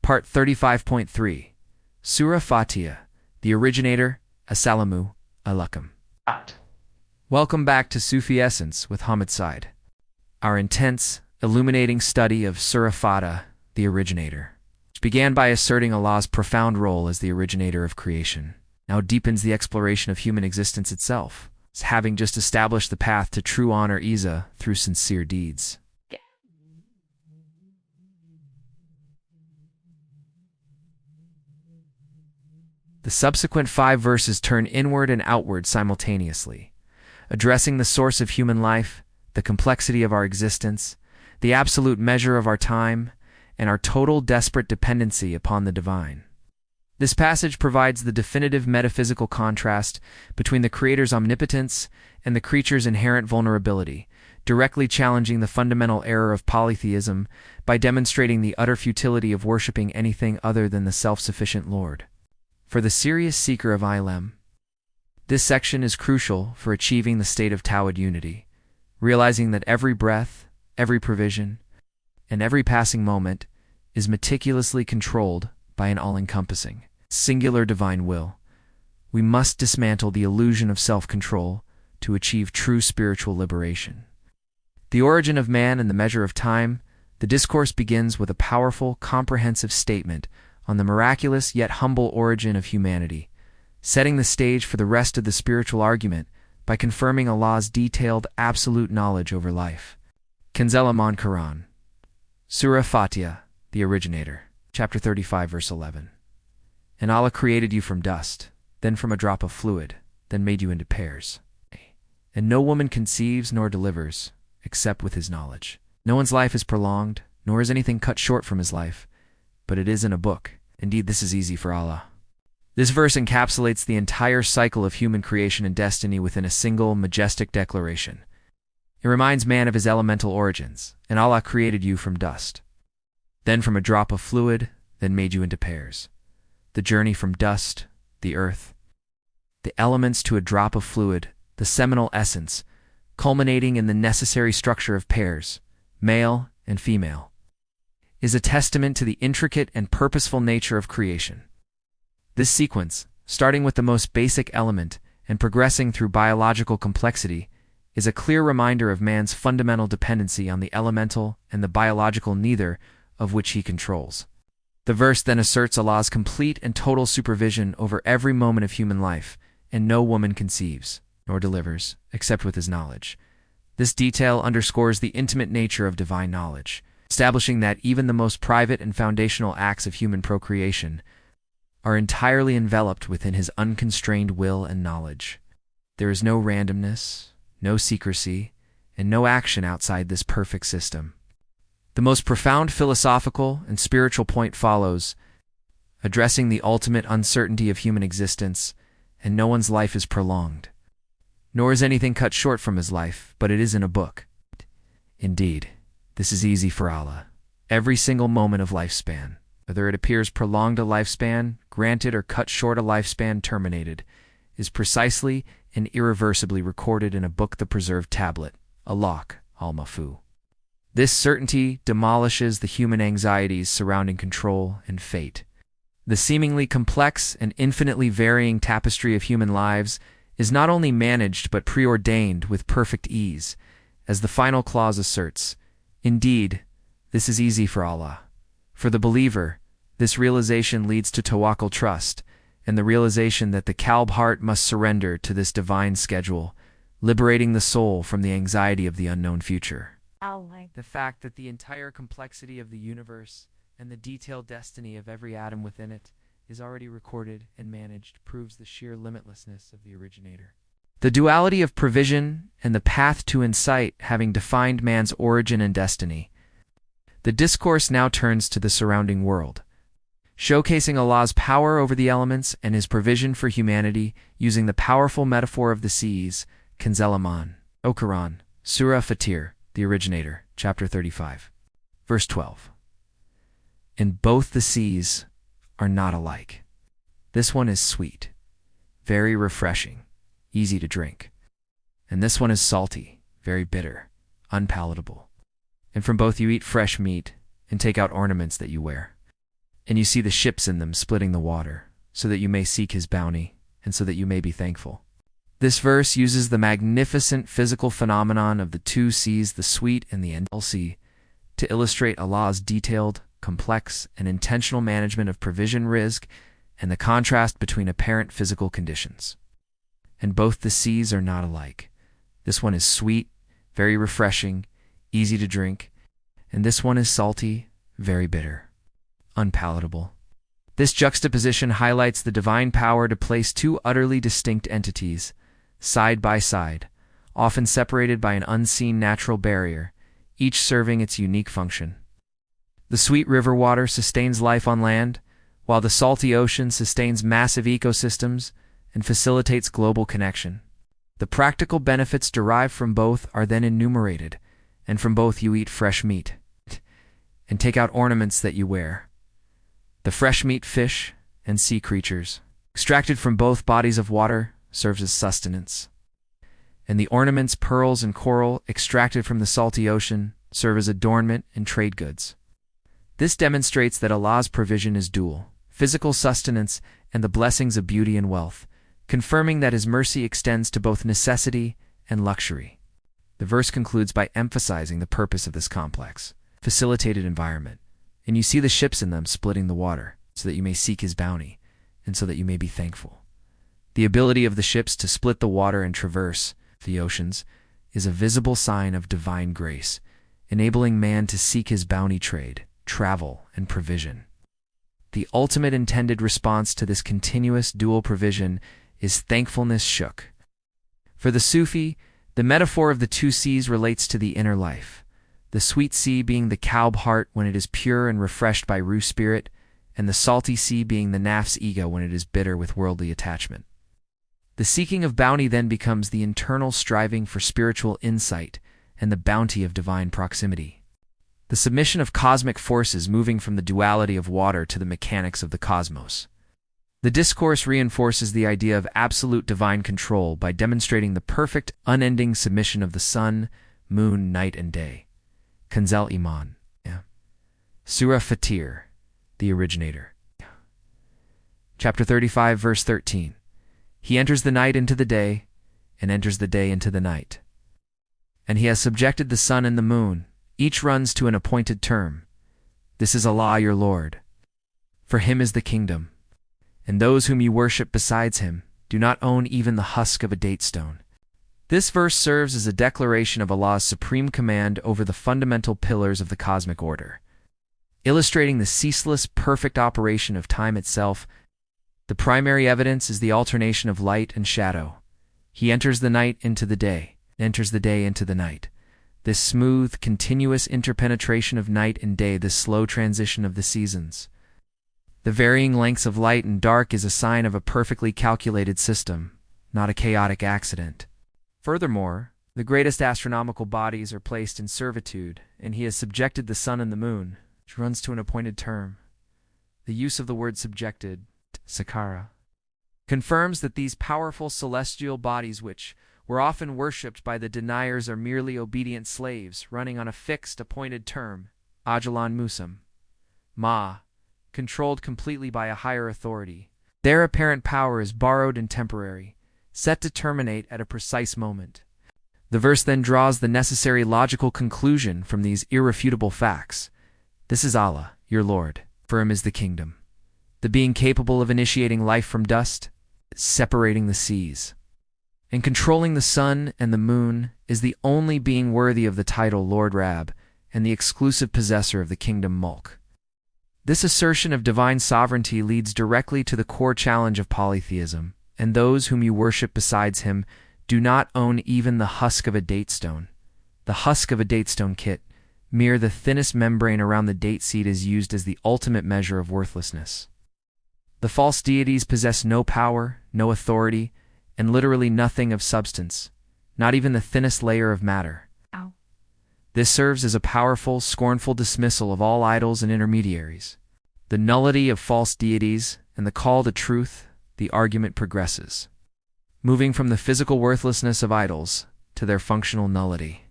Part 35.3, Surah Fatir, the Originator, Assalamu alaikum. Welcome back to Sufi Essence with Hammad Syed, our intense, illuminating study of Surah Fatir, the Originator, which began by asserting Allah's profound role as the originator of creation, now deepens the exploration of human existence itself, as having just established the path to true honor Izzah through sincere deeds. The subsequent 5 verses turn inward and outward simultaneously, addressing the source of human life, the complexity of our existence, the absolute measure of our time, and our total desperate dependency upon the divine. This passage provides the definitive metaphysical contrast between the Creator's omnipotence and the creature's inherent vulnerability, directly challenging the fundamental error of polytheism by demonstrating the utter futility of worshipping anything other than the self-sufficient Lord. For the serious seeker of ilm, this section is crucial for achieving the state of Tawhid unity, realizing that every breath, every provision, and every passing moment is meticulously controlled by an all-encompassing, singular divine will. We must dismantle the illusion of self-control to achieve true spiritual liberation. The origin of man and the measure of time, the discourse begins with a powerful, comprehensive statement on the miraculous yet humble origin of humanity, setting the stage for the rest of the spiritual argument by confirming Allah's detailed, absolute knowledge over life. Kanzelaman Quran, Surah Fatir, the Originator, chapter 35, verse 11. And Allah created you from dust, then from a drop of fluid, then made you into pairs. And no woman conceives nor delivers, except with His knowledge. No one's life is prolonged, nor is anything cut short from his life, but it is in a book. Indeed, this is easy for Allah. This verse encapsulates the entire cycle of human creation and destiny within a single, majestic declaration. It reminds man of his elemental origins, and Allah created you from dust. Then from a drop of fluid, then made you into pairs. The journey from dust, the earth, the elements to a drop of fluid, the seminal essence, culminating in the necessary structure of pairs, male and female, is a testament to the intricate and purposeful nature of creation. This sequence, starting with the most basic element and progressing through biological complexity, is a clear reminder of man's fundamental dependency on the elemental and the biological, neither of which he controls. The verse then asserts Allah's complete and total supervision over every moment of human life, and no woman conceives, nor delivers, except with His knowledge. This detail underscores the intimate nature of divine knowledge, establishing that even the most private and foundational acts of human procreation are entirely enveloped within His unconstrained will and knowledge. There is no randomness, no secrecy, and no action outside this perfect system. The most profound philosophical and spiritual point follows, addressing the ultimate uncertainty of human existence, and no one's life is prolonged, nor is anything cut short from his life, but it is in a book. Indeed, this is easy for Allah. Every single moment of lifespan, whether it appears prolonged a lifespan, granted, or cut short a lifespan terminated, is precisely and irreversibly recorded in a book, the preserved tablet, a lawh al-mahfuz. This certainty demolishes the human anxieties surrounding control and fate. The seemingly complex and infinitely varying tapestry of human lives is not only managed but preordained with perfect ease, as the final clause asserts. Indeed, this is easy for Allah. For the believer, this realization leads to Tawakkul, trust, and the realization that the qalb heart must surrender to this divine schedule, liberating the soul from the anxiety of the unknown future. The fact that the entire complexity of the universe and the detailed destiny of every atom within it is already recorded and managed proves the sheer limitlessness of the Originator. The duality of provision and the path to insight having defined man's origin and destiny, the discourse now turns to the surrounding world, showcasing Allah's power over the elements and His provision for humanity using the powerful metaphor of the seas, Kanzelaman, O Quran, Surah Fatir, the Originator, chapter 35, verse 12. And both the seas are not alike. This one is sweet, very refreshing, easy to drink. And this one is salty, very bitter, unpalatable. And from both you eat fresh meat and take out ornaments that you wear. and you see the ships in them splitting the water, so that you may seek his bounty, and so that you may be thankful. This verse uses the magnificent physical phenomenon of the two seas, the sweet and the endless sea, to illustrate Allah's detailed, complex, and intentional management of provision, rizq, and the contrast between apparent physical conditions. And both the seas are not alike. This one is sweet, very refreshing, easy to drink, and this one is salty, very bitter, unpalatable. This juxtaposition highlights the divine power to place two utterly distinct entities, side by side, often separated by an unseen natural barrier, each serving its unique function. The sweet river water sustains life on land, while the salty ocean sustains massive ecosystems and facilitates global connection. The practical benefits derived from both are then enumerated, and from both you eat fresh meat, and take out ornaments that you wear. The fresh meat, fish, and sea creatures, extracted from both bodies of water, serves as sustenance. And the ornaments, pearls, and coral, extracted from the salty ocean, serve as adornment and trade goods. This demonstrates that Allah's provision is dual, physical sustenance and the blessings of beauty and wealth, confirming that His mercy extends to both necessity and luxury. The verse concludes by emphasizing the purpose of this complex, facilitated environment, and you see the ships in them splitting the water, so that you may seek His bounty, and so that you may be thankful. The ability of the ships to split the water and traverse the oceans is a visible sign of divine grace, enabling man to seek His bounty, trade, travel, and provision. The ultimate intended response to this continuous dual provision is thankfulness shook. For the Sufi, the metaphor of the two seas relates to the inner life, the sweet sea being the kalb heart when it is pure and refreshed by ruh spirit, and the salty sea being the nafs ego when it is bitter with worldly attachment. The seeking of bounty then becomes the internal striving for spiritual insight and the bounty of divine proximity. The submission of cosmic forces moving from the duality of water to the mechanics of the cosmos. The discourse reinforces the idea of absolute divine control by demonstrating the perfect, unending submission of the sun, moon, night, and day. Kanzal Iman. Surah Fatir, the Originator. Chapter 35, verse 13. He enters the night into the day, and enters the day into the night. And He has subjected the sun and the moon, each runs to an appointed term. This is Allah your Lord. For Him is the kingdom, and those whom you worship besides Him do not own even the husk of a date stone. This verse serves as a declaration of Allah's supreme command over the fundamental pillars of the cosmic order, illustrating the ceaseless, perfect operation of time itself. The primary evidence is the alternation of light and shadow. He enters the night into the day, enters the day into the night. This smooth, continuous interpenetration of night and day, this slow transition of the seasons. The varying lengths of light and dark is a sign of a perfectly calculated system, not a chaotic accident. Furthermore, the greatest astronomical bodies are placed in servitude, and He has subjected the sun and the moon, which runs to an appointed term. The use of the word subjected, Fuqarā, confirms that these powerful celestial bodies, which were often worshipped by the deniers, are merely obedient slaves running on a fixed, appointed term, Ajalan Musam, controlled completely by a higher authority. Their apparent power is borrowed and temporary, set to terminate at a precise moment. The verse then draws the necessary logical conclusion from these irrefutable facts. This is Allah, your Lord, for Him is the kingdom. The being capable of initiating life from dust, separating the seas, and controlling the sun and the moon, is the only being worthy of the title Lord Rab and the exclusive possessor of the kingdom Mulk. This assertion of divine sovereignty leads directly to the core challenge of polytheism, and those whom you worship besides Him do not own even the husk of a date stone. The husk of a date stone kit, mere the thinnest membrane around the date seed, is used as the ultimate measure of worthlessness. The false deities possess no power, no authority, and literally nothing of substance, not even the thinnest layer of matter. Ow. This serves as a powerful, scornful dismissal of all idols and intermediaries. The nullity of false deities and the call to truth, the argument progresses, moving from the physical worthlessness of idols to their functional nullity,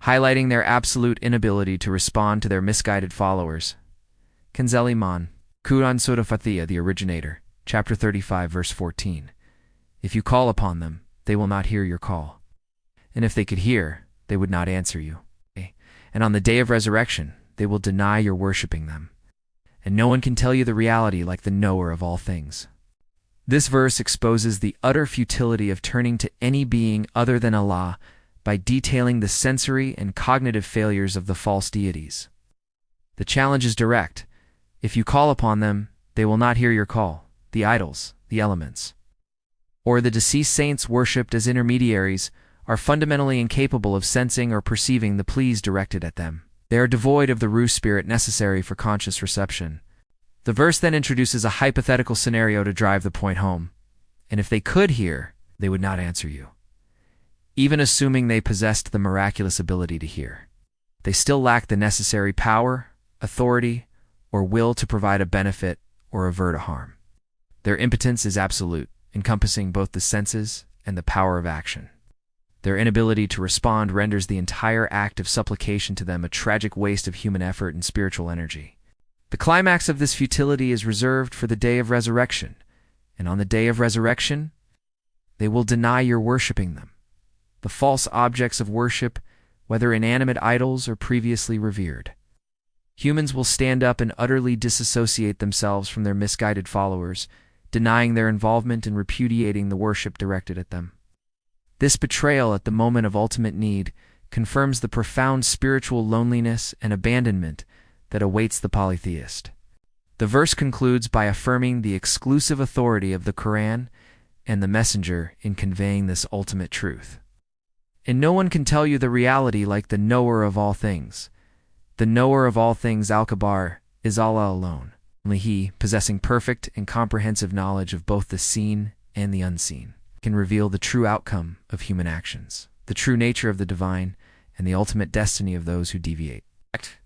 highlighting their absolute inability to respond to their misguided followers. Kanzal Iman. Quran Surah Fatir, the Originator, chapter 35, verse 14. If you call upon them, they will not hear your call. And if they could hear, they would not answer you. And on the day of resurrection, they will deny your worshipping them. And no one can tell you the reality like the knower of all things. This verse exposes the utter futility of turning to any being other than Allah by detailing the sensory and cognitive failures of the false deities. The challenge is direct. If you call upon them, they will not hear your call, the idols, the elements. Or the deceased saints worshipped as intermediaries are fundamentally incapable of sensing or perceiving the pleas directed at them. They are devoid of the ruh spirit necessary for conscious reception. The verse then introduces a hypothetical scenario to drive the point home. And if they could hear, they would not answer you. Even assuming they possessed the miraculous ability to hear, they still lack the necessary power, authority, or will to provide a benefit or avert a harm. Their impotence is absolute, encompassing both the senses and the power of action. Their inability to respond renders the entire act of supplication to them a tragic waste of human effort and spiritual energy. The climax of this futility is reserved for the day of resurrection, and on the day of resurrection, they will deny your worshipping them, the false objects of worship, whether inanimate idols or previously revered. Humans will stand up and utterly disassociate themselves from their misguided followers, denying their involvement and repudiating the worship directed at them. This betrayal at the moment of ultimate need confirms the profound spiritual loneliness and abandonment that awaits the polytheist. The verse concludes by affirming the exclusive authority of the Quran and the Messenger in conveying this ultimate truth. And no one can tell you the reality like the knower of all things. The knower of all things, Al-Kabar, is Allah alone. Only He, possessing perfect and comprehensive knowledge of both the seen and the unseen, can reveal the true outcome of human actions, the true nature of the divine, and the ultimate destiny of those who deviate.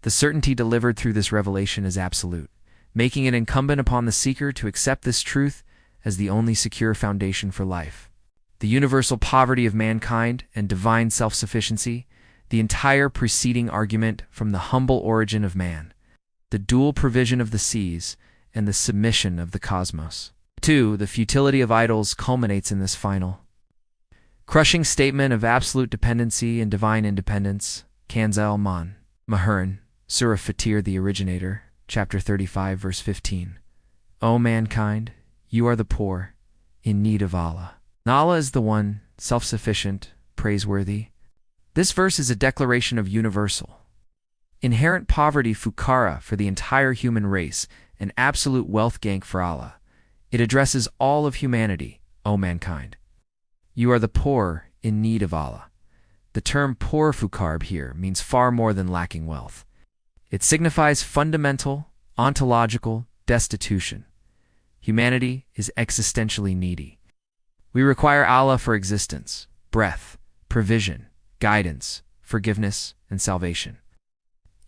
The certainty delivered through this revelation is absolute, making it incumbent upon the seeker to accept this truth as the only secure foundation for life. The universal poverty of mankind and divine self-sufficiency, the entire preceding argument from the humble origin of man, the dual provision of the seas, and the submission of the cosmos. 2. The futility of idols culminates in this final, crushing statement of absolute dependency and divine independence. Kanz al-Man, Mahurin, Surah Fatir, the Originator, chapter 35, verse 15. O mankind, you are the poor, in need of Allah. And Allah is the one, self-sufficient, praiseworthy. This verse is a declaration of universal, inherent poverty Fuqarā for the entire human race and absolute wealth gank for Allah. It addresses all of humanity, O mankind. You are the poor in need of Allah. The term poor Fuqarā here means far more than lacking wealth. It signifies fundamental, ontological destitution. Humanity is existentially needy. We require Allah for existence, breath, provision, guidance, forgiveness, and salvation.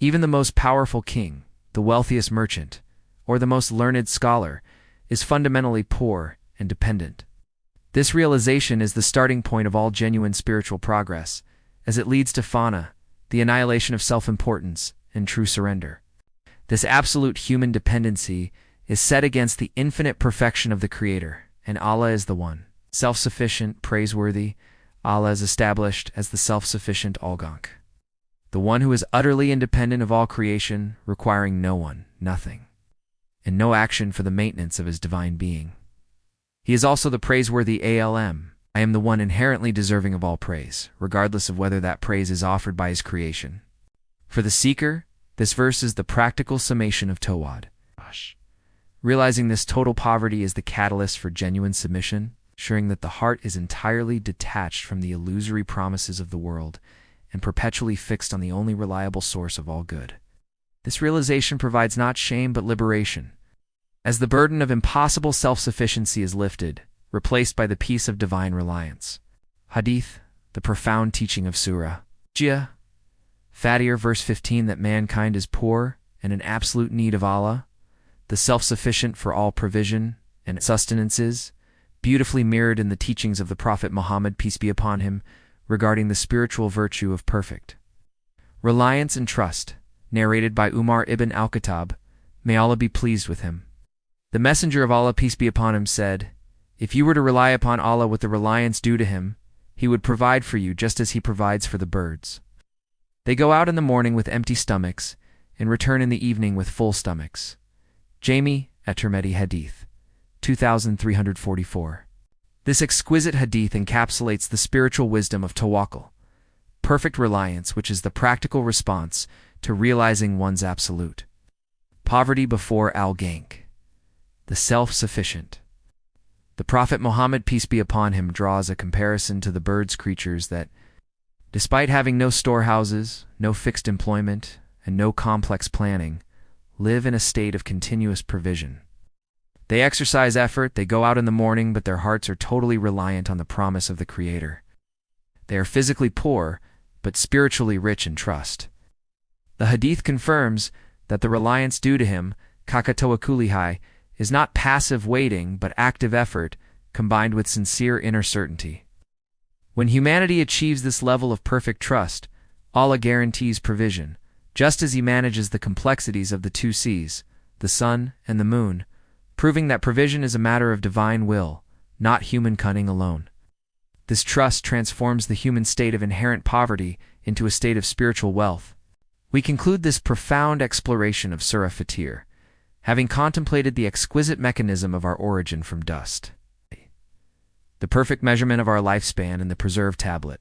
Even the most powerful king, the wealthiest merchant, or the most learned scholar is fundamentally poor and dependent. This realization is the starting point of all genuine spiritual progress, as it leads to fana, the annihilation of self-importance, and true surrender. This absolute human dependency is set against the infinite perfection of the Creator, and Allah is the one, self-sufficient, praiseworthy. Allah is established as the self-sufficient Al-Ghanī, the one who is utterly independent of all creation, requiring no one, nothing, and no action for the maintenance of his divine being. He is also the praiseworthy Alm. I am the one inherently deserving of all praise, regardless of whether that praise is offered by his creation. For the seeker, this verse is the practical summation of Tawhid. Realizing this total poverty is the catalyst for genuine submission, ensuring that the heart is entirely detached from the illusory promises of the world and perpetually fixed on the only reliable source of all good. This realization provides not shame but liberation, as the burden of impossible self-sufficiency is lifted, replaced by the peace of divine reliance. Hadith, the profound teaching of Surah Fatir, verse 15, that mankind is poor and in absolute need of Allah, the self-sufficient for all provision and sustenances, beautifully mirrored in the teachings of the Prophet Muhammad, peace be upon him, regarding the spiritual virtue of perfect reliance and trust, narrated by Umar ibn al-Khattab, may Allah be pleased with him. The Messenger of Allah, peace be upon him, said, "If you were to rely upon Allah with the reliance due to him, he would provide for you just as he provides for the birds. They go out in the morning with empty stomachs and return in the evening with full stomachs." Jami, at-Tirmidhi Hadith 2344. This exquisite hadith encapsulates the spiritual wisdom of Tawakkul, perfect reliance, which is the practical response to realizing one's absolute poverty before Al-Ghanī, the self-sufficient. The Prophet Muhammad, peace be upon him, draws a comparison to the birds, creatures that, despite having no storehouses, no fixed employment, and no complex planning, live in a state of continuous provision. They exercise effort, they go out in the morning, but their hearts are totally reliant on the promise of the Creator. They are physically poor, but spiritually rich in trust. The Hadith confirms that the reliance due to him, Tawakkul, is not passive waiting, but active effort combined with sincere inner certainty. When humanity achieves this level of perfect trust, Allah guarantees provision, just as He manages the complexities of the two seas, the sun and the moon, proving that provision is a matter of divine will, not human cunning alone. This trust transforms the human state of inherent poverty into a state of spiritual wealth. We conclude this profound exploration of Surah Fatir, having contemplated the exquisite mechanism of our origin from dust, the perfect measurement of our lifespan in the preserved tablet,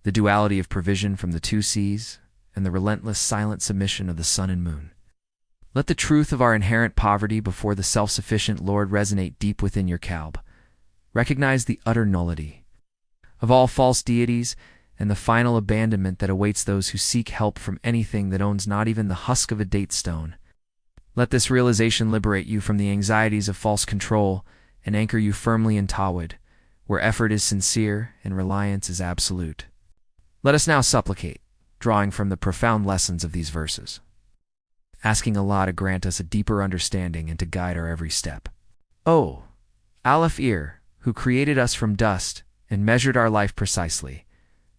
the duality of provision from the two seas, and the relentless silent submission of the sun and moon. Let the truth of our inherent poverty before the self-sufficient Lord resonate deep within your qalb. Recognize the utter nullity of all false deities and the final abandonment that awaits those who seek help from anything that owns not even the husk of a date stone. Let this realization liberate you from the anxieties of false control and anchor you firmly in Tawhid, where effort is sincere and reliance is absolute. Let us now supplicate, drawing from the profound lessons of these verses, asking Allah to grant us a deeper understanding and to guide our every step. O Aleph-Ir, who created us from dust and measured our life precisely,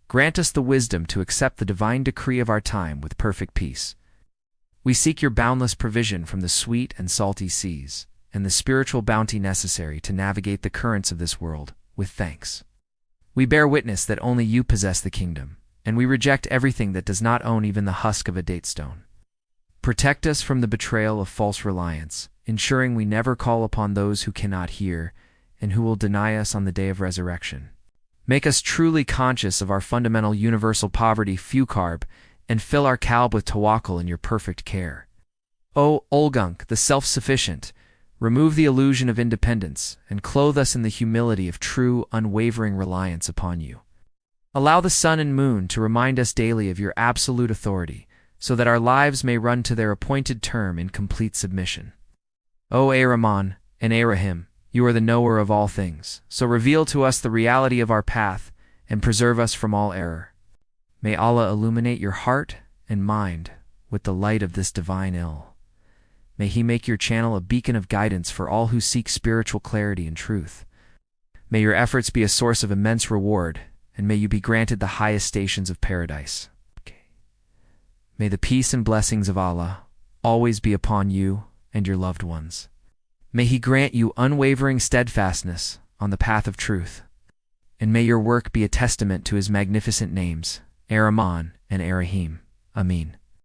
grant us the wisdom to accept the divine decree of our time with perfect peace. We seek your boundless provision from the sweet and salty seas, and the spiritual bounty necessary to navigate the currents of this world with thanks. We bear witness that only you possess the kingdom, and we reject everything that does not own even the husk of a date stone. Protect us from the betrayal of false reliance, ensuring we never call upon those who cannot hear and who will deny us on the day of resurrection. Make us truly conscious of our fundamental universal poverty, Fuqarā, and fill our qalb with tawakkul in your perfect care. O Al-Ghanī, the self-sufficient, remove the illusion of independence and clothe us in the humility of true, unwavering reliance upon you. Allow the sun and moon to remind us daily of your absolute authority, so that our lives may run to their appointed term in complete submission. O Rahman and Rahim, you are the knower of all things, so reveal to us the reality of our path and preserve us from all error. May Allah illuminate your heart and mind with the light of this divine ill. May He make your channel a beacon of guidance for all who seek spiritual clarity and truth. May your efforts be a source of immense reward, and may you be granted the highest stations of paradise. May the peace and blessings of Allah always be upon you and your loved ones. May He grant you unwavering steadfastness on the path of truth, and may your work be a testament to His magnificent names, Ar-Rahman and Ar-Rahim. Amin.